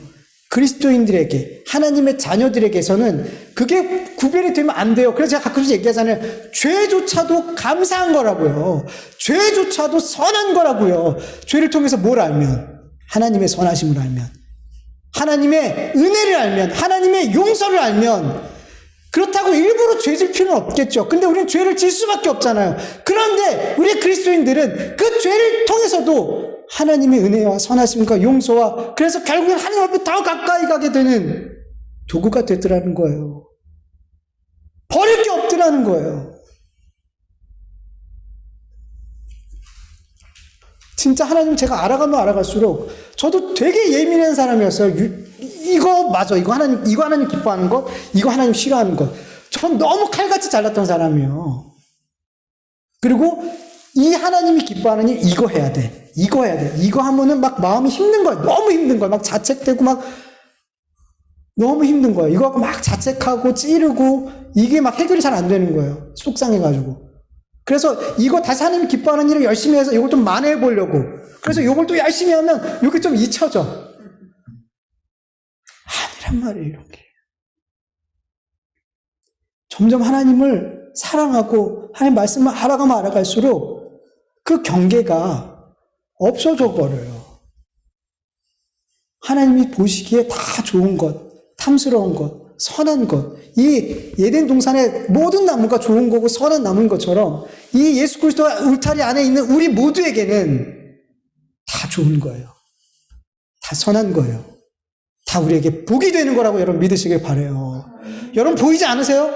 그리스도인들에게, 하나님의 자녀들에게서는 그게 구별이 되면 안 돼요. 그래서 제가 가끔씩 얘기하잖아요. 죄조차도 감사한 거라고요. 죄조차도 선한 거라고요. 죄를 통해서 뭘 알면? 하나님의 선하심을 알면, 하나님의 은혜를 알면, 하나님의 용서를 알면, 그렇다고 일부러 죄 질 필요는 없겠죠. 근데 우리는 죄를 질 수밖에 없잖아요. 그런데 우리 그리스도인들은 그 죄를 통해서도 하나님의 은혜와 선하심과 용서와 그래서 결국은 하나님 앞에 더 가까이 가게 되는 도구가 되더라는 거예요. 버릴 게 없더라는 거예요. 진짜 하나님 제가 알아가면 알아갈수록 저도 되게 예민한 사람이었어요. 이거 맞아. 이거 하나님 기뻐하는 것, 이거 하나님 싫어하는 것. 전 너무 칼같이 잘랐던 사람이에요. 그리고 이 하나님이 기뻐하는 일 이거 해야 돼. 이거 해야 돼. 이거 하면은 막 마음이 힘든 거예요. 너무 힘든 거예요. 막 자책되고 막 너무 힘든 거예요. 이거 하고 막 자책하고 찌르고 이게 막 해결이 잘 안 되는 거예요. 속상해가지고. 그래서 이거 다시 하나님 기뻐하는 일을 열심히 해서 이걸 좀 만회해 보려고. 그래서 이걸 또 열심히 하면 이게 좀 잊혀져. 아니란 말이에요, 이런 게. 점점 하나님을 사랑하고 하나님 말씀을 알아가면 알아갈수록 그 경계가 없어져 버려요. 하나님이 보시기에 다 좋은 것, 탐스러운 것, 선한 것, 이 에덴 동산의 모든 나무가 좋은 거고 선한 나무인 것처럼 이 예수 그리스도 울타리 안에 있는 우리 모두에게는 다 좋은 거예요. 다 선한 거예요. 다 우리에게 복이 되는 거라고 여러분 믿으시길 바라요. 여러분 보이지 않으세요?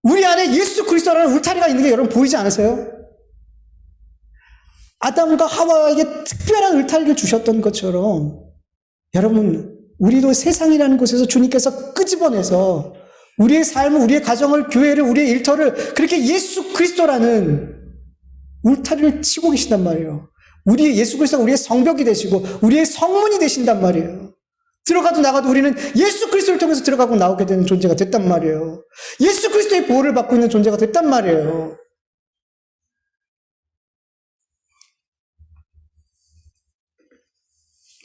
우리 안에 예수 그리스도라는 울타리가 있는 게 여러분 보이지 않으세요? 아담과 하와에게 특별한 울타리를 주셨던 것처럼 여러분 우리도 세상이라는 곳에서 주님께서 끄집어내서 우리의 삶을, 우리의 가정을, 교회를, 우리의 일터를 그렇게 예수 그리스도라는 울타리를 치고 계신단 말이에요. 우리 예수 그리스도가 우리의 성벽이 되시고 우리의 성문이 되신단 말이에요. 들어가도 나가도 우리는 예수 그리스도를 통해서 들어가고 나오게 되는 존재가 됐단 말이에요. 예수 그리스도의 보호를 받고 있는 존재가 됐단 말이에요.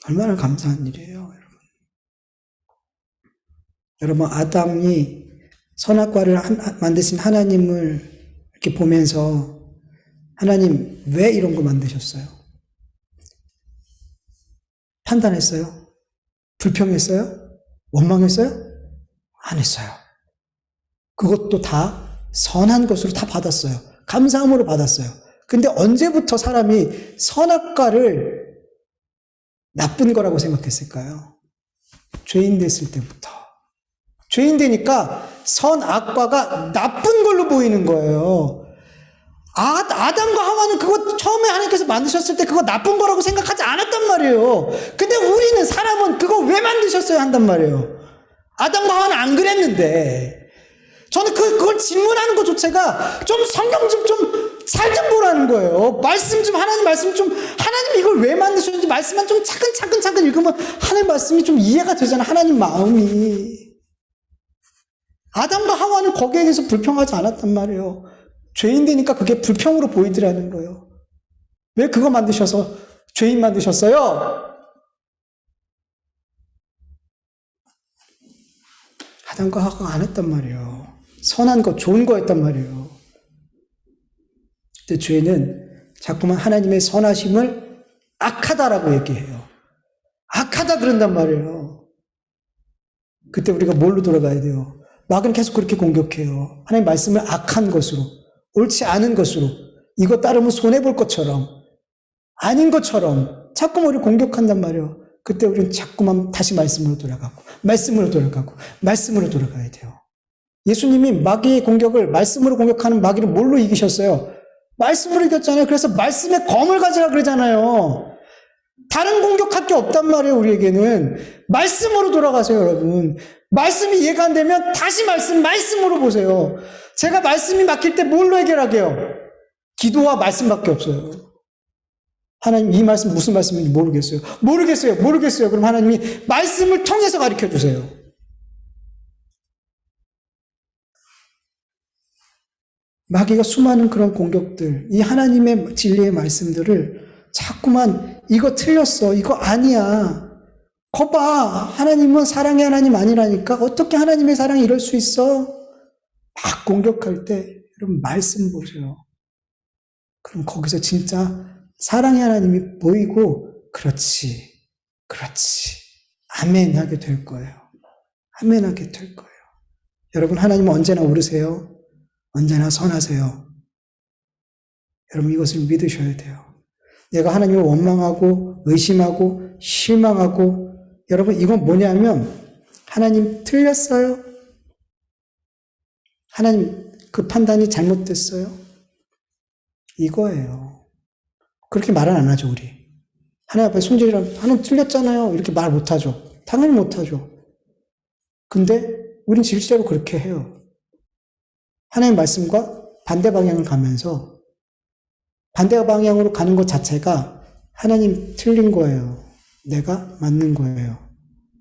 얼마나 감사한 일이에요, 여러분. 여러분, 아담이 선악과를 만드신 하나님을 이렇게 보면서 하나님 왜 이런 거 만드셨어요? 판단했어요? 불평했어요? 원망했어요? 안 했어요. 그것도 다 선한 것으로 다 받았어요. 감사함으로 받았어요. 근데 언제부터 사람이 선악과를 나쁜 거라고 생각했을까요? 죄인 됐을 때부터. 죄인 되니까 선악과가 나쁜 걸로 보이는 거예요. 아담과 하와는 그거 처음에 하나님께서 만드셨을 때 그거 나쁜 거라고 생각하지 않았단 말이에요. 근데 우리는, 사람은 그거 왜 만드셨어요? 한단 말이에요. 아담과 하와는 안 그랬는데. 저는 그걸 질문하는 것 자체가 좀 성경 좀 잘 좀 보라는 거예요. 말씀 좀, 하나님 말씀 좀, 하나님 이걸 왜 만드셨는지 말씀만 좀 차근차근 읽으면 하나님 말씀이 좀 이해가 되잖아. 하나님 마음이. 아담과 하와는 거기에 대해서 불평하지 않았단 말이에요. 죄인 되니까 그게 불평으로 보이더라는 거예요. 왜 그거 만드셔서 죄인 만드셨어요? 아담과 하와가 안 했단 말이에요. 선한 거, 좋은 거 했단 말이에요. 근데 죄는 자꾸만 하나님의 선하심을 악하다라고 얘기해요. 악하다 그런단 말이에요. 그때 우리가 뭘로 돌아가야 돼요? 마귀는 계속 그렇게 공격해요. 하나님 말씀을 악한 것으로, 옳지 않은 것으로, 이거 따르면 손해볼 것처럼, 아닌 것처럼 자꾸만 우리를 공격한단 말이에요. 그때 우리는 자꾸만 다시 말씀으로 돌아가고, 말씀으로 돌아가야 돼요. 예수님이 마귀의 공격을, 말씀으로 공격하는 마귀를 뭘로 이기셨어요? 말씀으로 이겼잖아요. 그래서 말씀의 검을 가지라 그러잖아요. 다른 공격할 게 없단 말이에요. 우리에게는 말씀으로 돌아가세요. 여러분, 말씀이 이해가 안 되면 다시 말씀으로 보세요. 제가 말씀이 막힐 때 뭘로 해결하게요? 기도와 말씀밖에 없어요. 하나님, 이 말씀 무슨 말씀인지 모르겠어요. 그럼 하나님이 말씀을 통해서 가르쳐 주세요. 마귀가 수많은 그런 공격들, 이 하나님의 진리의 말씀들을 자꾸만 이거 틀렸어, 이거 아니야, 거봐, 하나님은 사랑의 하나님 아니라니까, 어떻게 하나님의 사랑이 이럴 수 있어? 막 공격할 때 여러분 말씀 보세요. 그럼 거기서 진짜 사랑의 하나님이 보이고 그렇지 아멘 하게 될 거예요. 아멘 하게 될 거예요. 여러분, 하나님은 언제나 옳으세요. 언제나 선하세요. 여러분, 이것을 믿으셔야 돼요. 내가 하나님을 원망하고 의심하고 실망하고, 여러분, 이건 뭐냐면 하나님 틀렸어요? 하나님 그 판단이 잘못됐어요? 이거예요. 그렇게 말은 안 하죠, 우리. 하나님 앞에 손질이라면 하나님 틀렸잖아요, 이렇게 말 못하죠. 당연히 못하죠. 근데 우린 실제로 그렇게 해요. 하나님 말씀과 반대 방향을 가면서, 반대 방향으로 가는 것 자체가 하나님 틀린 거예요, 내가 맞는 거예요,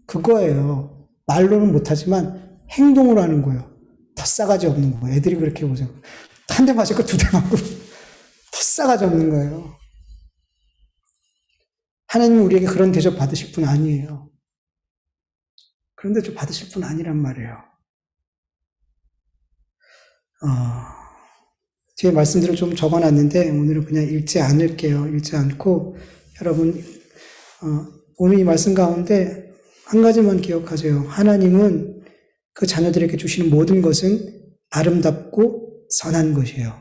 그거예요. 말로는 못하지만 행동으로 하는 거예요. 더 싸가지 없는 거예요. 애들이 그렇게 보세요. 한 대 맞을 거 두 대 맞고 더 싸가지 없는 거예요. 하나님은 우리에게 그런 대접 받으실 분 아니에요. 그런 대접 받으실 분 아니란 말이에요. 제 말씀들을 좀 적어놨는데 오늘은 그냥 읽지 않을게요. 읽지 않고, 여러분, 오늘 이 말씀 가운데 한 가지만 기억하세요. 하나님은 그 자녀들에게 주시는 모든 것은 아름답고 선한 것이에요.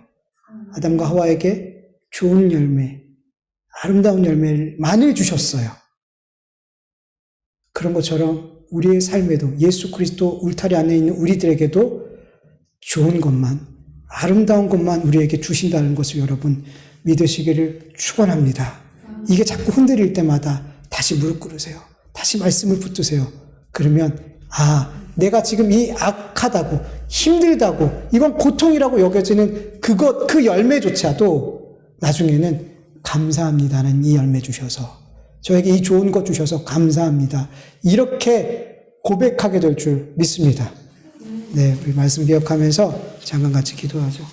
아담과 하와에게 좋은 열매, 아름다운 열매만을 주셨어요. 그런 것처럼 우리의 삶에도, 예수 그리스도 울타리 안에 있는 우리들에게도 좋은 것만, 아름다운 것만 우리에게 주신다는 것을 여러분 믿으시기를 축원합니다. 이게 자꾸 흔들릴 때마다 다시 무릎 꿇으세요. 다시 말씀을 붙드세요. 그러면 내가 지금 이 악하다고, 힘들다고, 이건 고통이라고 여겨지는 그 열매조차도 나중에는 감사합니다는 이 열매 주셔서, 저에게 이 좋은 것 주셔서 감사합니다, 이렇게 고백하게 될 줄 믿습니다. 네, 우리 말씀 기억하면서 잠깐 같이 기도하죠.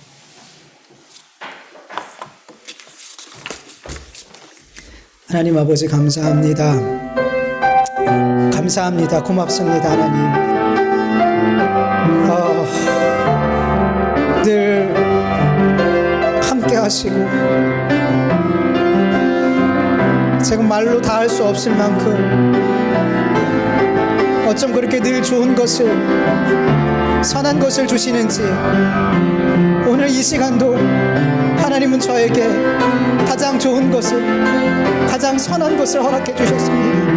하나님 아버지, 감사합니다. 감사합니다. 고맙습니다, 하나님. 늘 함께 하시고, 제가 말로 다 할 수 없을 만큼 어쩜 그렇게 늘 좋은 것을, 선한 것을 주시는지, 오늘 이 시간도 하나님은 저에게 가장 좋은 것을, 가장 선한 것을 허락해 주셨습니다.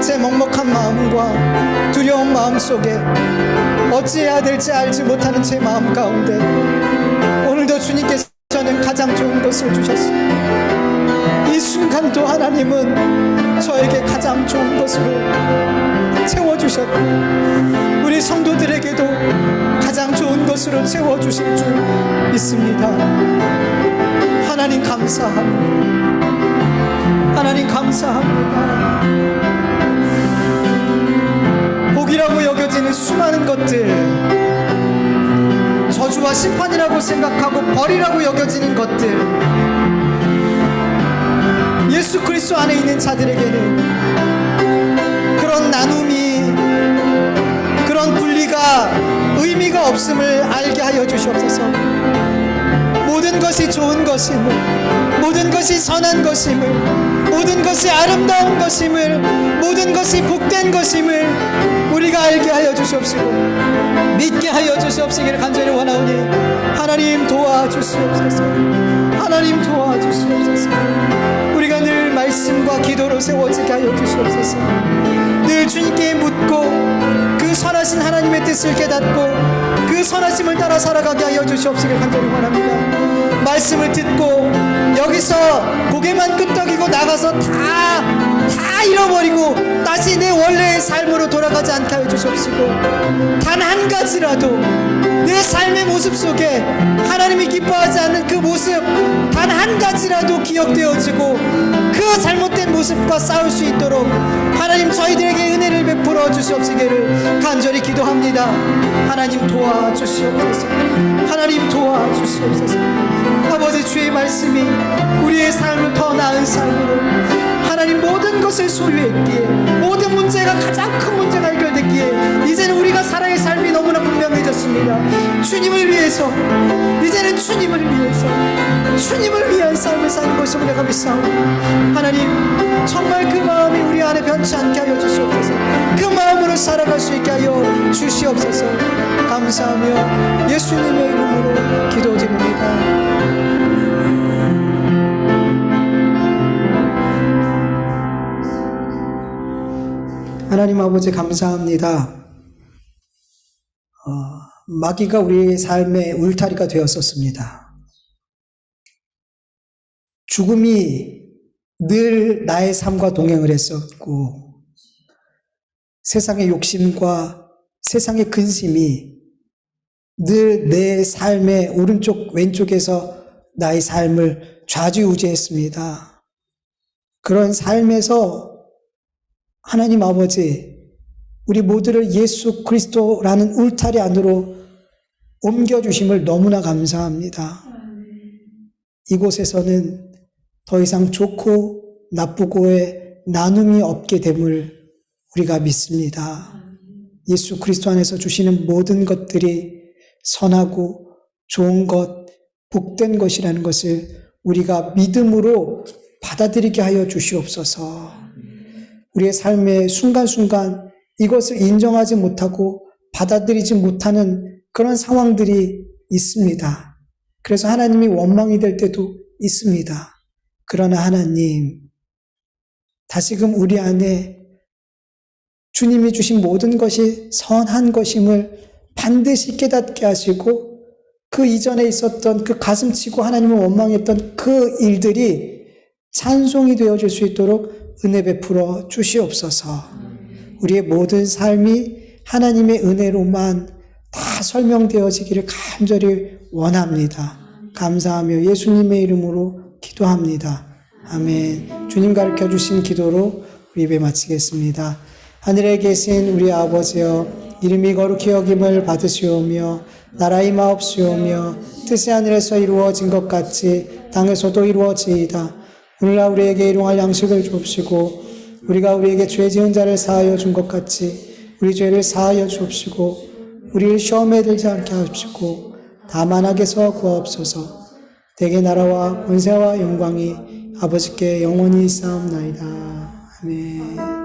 제 먹먹한 마음과 두려운 마음 속에 어찌해야 될지 알지 못하는 제 마음 가운데 오늘도 주님께서는 가장 좋은 것을 주셨습니다. 이 순간도 하나님은 저에게 가장 좋은 것으로 채워주셨고 우리 성도들에게도 가장 좋은 것으로 채워주실 줄 믿습니다. 하나님 감사합니다. 하나님 감사합니다. 복이라고 여겨지는 수많은 것들, 저주와 심판이라고 생각하고 벌이라고 여겨지는 것들, 예수 그리스도 안에 있는 자들에게는 그런 나눔이, 그런 분리가 의미가 없음을 알게 하여 주시옵소서. 모든 것이 좋은 것임을, 모든 것이 선한 것임을, 모든 것이 아름다운 것임을, 모든 것이 복된 것임을 우리가 알게 하여 주시옵시고 믿게 하여 주시옵시기를 간절히 원하오니 하나님 도와주시옵소서. 하나님 도와주시옵소서. 우리가 늘 말씀과 기도로 세워지게 하여 주시옵소서. 늘 주님께 묻고 그 선하신 하나님의 뜻을 깨닫고 그 선하심을 따라 살아가게 하여 주시옵시기를 간절히 원합니다. 말씀을 듣고 여기서 고개만 끄덕이고 나가서 다 잃어버리고 다시 내 원래의 삶으로 돌아가지 않게 하여 주시옵시고 단 한 가지라도 내 삶의 모습 속에 하나님이 기뻐하지 않는 그 모습 단 한 가지라도 기억되어지고 그 잘못된 모습과 싸울 수 있도록 하나님 저희들에게 은혜를 베풀어 주시옵시기를 간절히 기도합니다. 하나님 도와주시옵소서. 하나님 도와주시옵소서. 아버지 주의 말씀이 우리의 삶을 더 나은 삶으로 하나님 모든 것을 소유했기에 모든 문제가 가장 큰 문제가 해결됐기에 이제는 우리가 살아야 할 삶이 너무나 분명해졌습니다. 주님을 위해서 이제는 주님을 위해서 주님을 위한 삶을 사는 것임을 내가 믿사오니 하나님 정말 그 마음이 우리 안에 변치 않게 하여 주시옵소서. 그 마음으로 살아갈 수 있게 하여 주시옵소서. 감사하며 예수님의 이름으로 기도드립니다. 하나님 아버지 감사합니다. 마귀가 우리의 삶의 울타리가 되었었습니다. 죽음이 늘 나의 삶과 동행을 했었고 세상의 욕심과 세상의 근심이 늘 내 삶의 오른쪽 왼쪽에서 나의 삶을 좌지우지했습니다. 그런 삶에서 하나님 아버지 우리 모두를 예수 그리스도라는 울타리 안으로 옮겨주심을 너무나 감사합니다. 이곳에서는 더 이상 좋고 나쁘고의 나눔이 없게 됨을 우리가 믿습니다. 예수 그리스도 안에서 주시는 모든 것들이 선하고 좋은 것, 복된 것이라는 것을 우리가 믿음으로 받아들이게 하여 주시옵소서. 우리의 삶의 순간순간 이것을 인정하지 못하고 받아들이지 못하는 그런 상황들이 있습니다. 그래서 하나님이 원망이 될 때도 있습니다. 그러나 하나님, 다시금 우리 안에 주님이 주신 모든 것이 선한 것임을 반드시 깨닫게 하시고 그 이전에 있었던 그 가슴치고 하나님을 원망했던 그 일들이 찬송이 되어질 수 있도록 은혜 베풀어 주시옵소서. 우리의 모든 삶이 하나님의 은혜로만 다 설명되어지기를 간절히 원합니다. 감사하며 예수님의 이름으로 기도합니다. 아멘. 주님 가르쳐 주신 기도로 우리 예배 마치겠습니다. 하늘에 계신 우리 아버지여 이름이 거룩히 여김을 받으시오며 나라 임하옵시오며 뜻이 하늘에서 이루어진 것 같이 땅에서도 이루어지이다. 오늘날 우리에게 일용할 양식을 주옵시고 우리가 우리에게 죄 지은 자를 사하여 준 것 같이 우리 죄를 사하여 주옵시고 우리를 시험에 들지 않게 하옵시고 다만 악에서 구하옵소서. 대개 나라와 권세와 영광이 아버지께 영원히 있사옵나이다. 아멘.